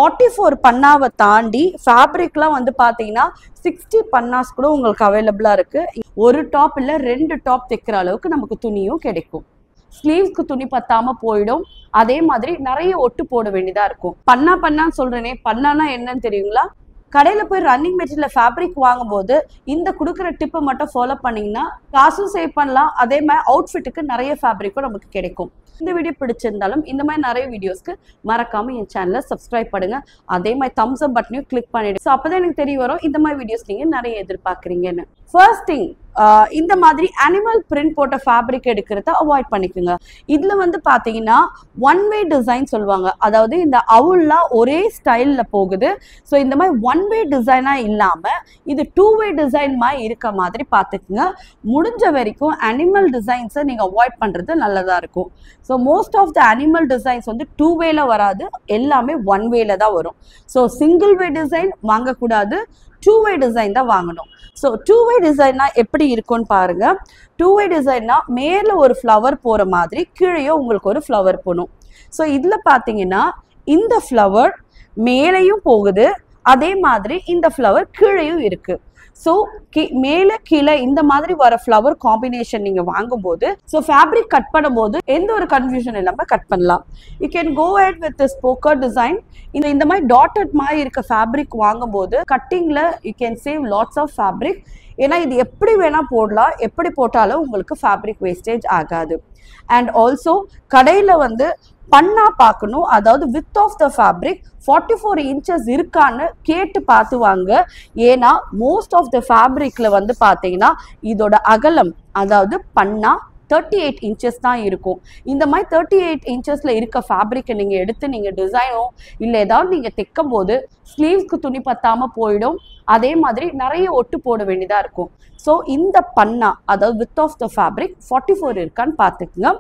44 பன்னாவை தாண்டி ஃபேப்ரிக்லாம் வந்து பார்த்தீங்கன்னா 60 பன்னாஸ் கூட உங்களுக்கு அவைலபிளாக இருக்குது. ஒரு டாப் இல்லை 2 டாப் தைக்கிற அளவுக்கு நமக்கு துணியும் கிடைக்கும். ஸ்லீவ்ஸ்க்கு துணி பத்தாமல் போயிடும். அதே மாதிரி நிறைய ஒட்டு போட வேண்டியதாக இருக்கும். பன்னான்னு சொல்கிறேனே, பன்னானா என்னன்னு தெரியுங்களா? கடையில் போய் ரன்னிங் மெட்டீரியல் ஃபேப்ரிக் வாங்கும்போது இந்த கொடுக்குற டிப்பை மட்டும் ஃபாலோ பண்ணிங்கன்னா காசும் சேவ் பண்ணலாம். அதே மாதிரி அவுட்ஃபிட்டுக்கு நிறைய ஃபேப்ரிக்கும் நமக்கு கிடைக்கும். இந்த வீடியோ பிடிச்சிருந்தாலும் இந்த மாதிரி நிறைய வீடியோஸ்க்கு மறக்காம என் சேனலை சப்ஸ்கிரைப் பண்ணுங்க. அதே மாதிரி தம்ஸ் அப் பட்டனையும் கிளிக் பண்ணிடுங்க. ஸோ அப்போதான் எனக்கு தெரிய வரும் இந்த மாதிரி வீடியோஸ் நீங்கள் நிறைய எதிர்பார்க்குறீங்கன்னு. ஃபர்ஸ்ட் திங், இந்த மாதிரி அனிமல் பிரிண்ட் போட்ட ஃபேப்ரிக் எடுக்கிறத அவாய்ட் பண்ணிக்கோங்க. இதில் வந்து பார்த்தீங்கன்னா ஒன் வே டிசைன் சொல்லுவாங்க. அதாவது இந்த அவுல்லாம் ஒரே ஸ்டைலில் போகுது. ஸோ இந்த மாதிரி ஒன் வே டிசைனாக இல்லாமல் இது 2 வே டிசைன் மாதிரி இருக்க மாதிரி பார்த்துக்குங்க. முடிஞ்ச வரைக்கும் அனிமல் டிசைன்ஸை நீங்கள் அவாய்ட் பண்ணுறது நல்லதாக இருக்கும். So most of the animal designs வந்து 2 வேல வராது, எல்லாமே 1 வேல தான் வரும். ஸோ சிங்கிள் வே டிசைன் வாங்கக்கூடாது, 2 வே டிசைன் தான் வாங்கணும். ஸோ 2 வே டிசைன்னா எப்படி இருக்கும்னு பாருங்க. 2 வே டிசைன்னா மேலே ஒரு ஃப்ளவர் போகிற மாதிரி கீழேயோ உங்களுக்கு ஒரு ஃப்ளவர் போகணும். ஸோ இதில் பார்த்தீங்கன்னா இந்த ஃப்ளவர் மேலேயும் போகுது, அதே மாதிரி இந்த ஃப்ளவர் கீழேயும் இருக்குது. ஸோ மேலே கீழே இந்த மாதிரி வர ஃப்ளவர் காம்பினேஷன் நீங்கள் வாங்கும்போது ஸோ ஃபேப்ரிக் கட் பண்ணும்போது எந்த ஒரு கன்ஃபியூஷன் இல்லாமல் கட் பண்ணலாம். You can go ahead with this போக்கர் டிசைன். இந்த மாதிரி டாட்டட் மாதிரி இருக்க ஃபேப்ரிக் வாங்கும்போது கட்டிங்கில் you can save lots of fabric. ஏன்னா இது எப்படி வேணால் போடலாம், எப்படி போட்டாலும் உங்களுக்கு ஃபேப்ரிக் வேஸ்டேஜ் ஆகாது. அண்ட் ஆல்சோ கடையில் வந்து பண்ணா பார்க்கணும். அதாவது width of the fabric 44 inches இருக்கான்னு கேட்டு பார்த்து வாங்க. ஏன்னா மோஸ்ட் ஆஃப் த ஃபேப்ரிக்கில் வந்து பார்த்தீங்கன்னா இதோட அகலம், அதாவது பண்ணா 38 இன்ச்சஸ் தான் இருக்கும். இந்த மாதிரி 38 இன்ச்சஸில் இருக்க ஃபேப்ரிக்கை நீங்கள் எடுத்து நீங்கள் டிசைனோ இல்லை ஏதாவது நீங்கள் தைக்கும் போது ஸ்லீவ்ஸ்க்கு துணி பத்தாமல் போயிடும். அதே மாதிரி நிறைய ஒட்டு போட வேண்டியதாக இருக்கும். ஸோ இந்த பண்ணா, அதாவது வித் ஆஃப் த ஃபேப்ரிக் 44 இருக்கான்னு பார்த்துக்குங்க.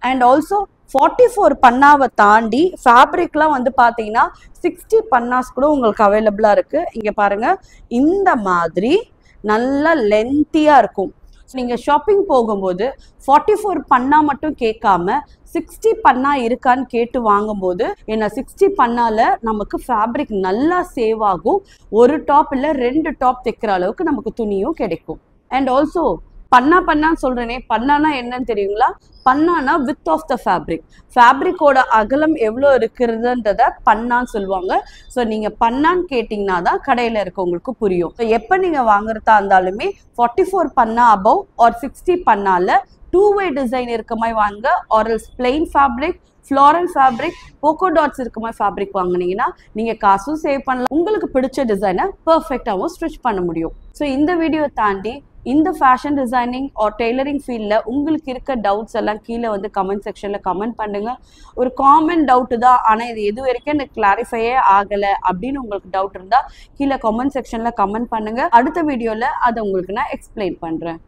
அண்ட் ஆல்சோ 44 பன்னாவை தாண்டி ஃபேப்ரிக்லாம் வந்து பார்த்தீங்கன்னா 60 பன்னாஸ் கூட உங்களுக்கு அவைலபிளாக இருக்குது. இங்கே பாருங்கள், இந்த மாதிரி நல்லா லென்த்தியாக இருக்கும். நீங்கள் ஷாப்பிங் போகும்போது 44 பன்னா மட்டும் கேட்காம 60 பன்னா இருக்கான்னு கேட்டு வாங்கும்போது, ஏன்னா 60 பன்னால நமக்கு ஃபேப்ரிக் நல்லா சேவ் ஆகும். ஒரு டாப் இல்லை 2 டாப் தைக்கிற அளவுக்கு நமக்கு துணியும் கிடைக்கும். அண்ட் ஆல்சோ பன்னான்னு சொல்கிறேனே, பன்னானா என்னன்னு தெரியுங்களா? பன்னானா வித் ஆஃப் த ஃபேப்ரிக். ஃபேப்ரிக்கோட அகலம் எவ்வளோ இருக்கிறதுன்றத பன்னான்னு சொல்லுவாங்க. ஸோ நீங்கள் பன்னான்னு கேட்டிங்கன்னா தான் கடையில் இருக்கவங்களுக்கு புரியும். ஸோ எப்போ நீங்கள் வாங்குறதா இருந்தாலுமே 44 பன்னா அபவ் ஆர் 60 பன்னால 2 வே டிசைன் இருக்க மாதிரி வாங்க. Or else plain fabric, floral fabric, polka dots இருக்க மாதிரி ஃபேப்ரிக் வாங்கினீங்கன்னா நீங்கள் காசும் சேவ் பண்ணலாம். உங்களுக்கு பிடிச்ச டிசைனை பர்ஃபெக்டாகவும் ஸ்டிச் பண்ண முடியும். ஸோ இந்த வீடியோ தாண்டி இந்த ஃபேஷன் டிசைனிங் ஆர் டெய்லரிங் ஃபீல்டில் உங்களுக்கு இருக்க டவுட்ஸ் எல்லாம் கீழே வந்து கமெண்ட் செக்ஷனில் கமெண்ட் பண்ணுங்கள். ஒரு காமன் டவுட்டு தான், ஆனால் இது எது வரைக்கும் எனக்கு கிளாரிஃபையே ஆகலை அப்படின்னு உங்களுக்கு டவுட் இருந்தால் கீழே கமெண்ட் செக்ஷனில் கமெண்ட் பண்ணுங்கள். அடுத்த வீடியோவில் அதை உங்களுக்கு நான் எக்ஸ்பிளைன் பண்ணுறேன்.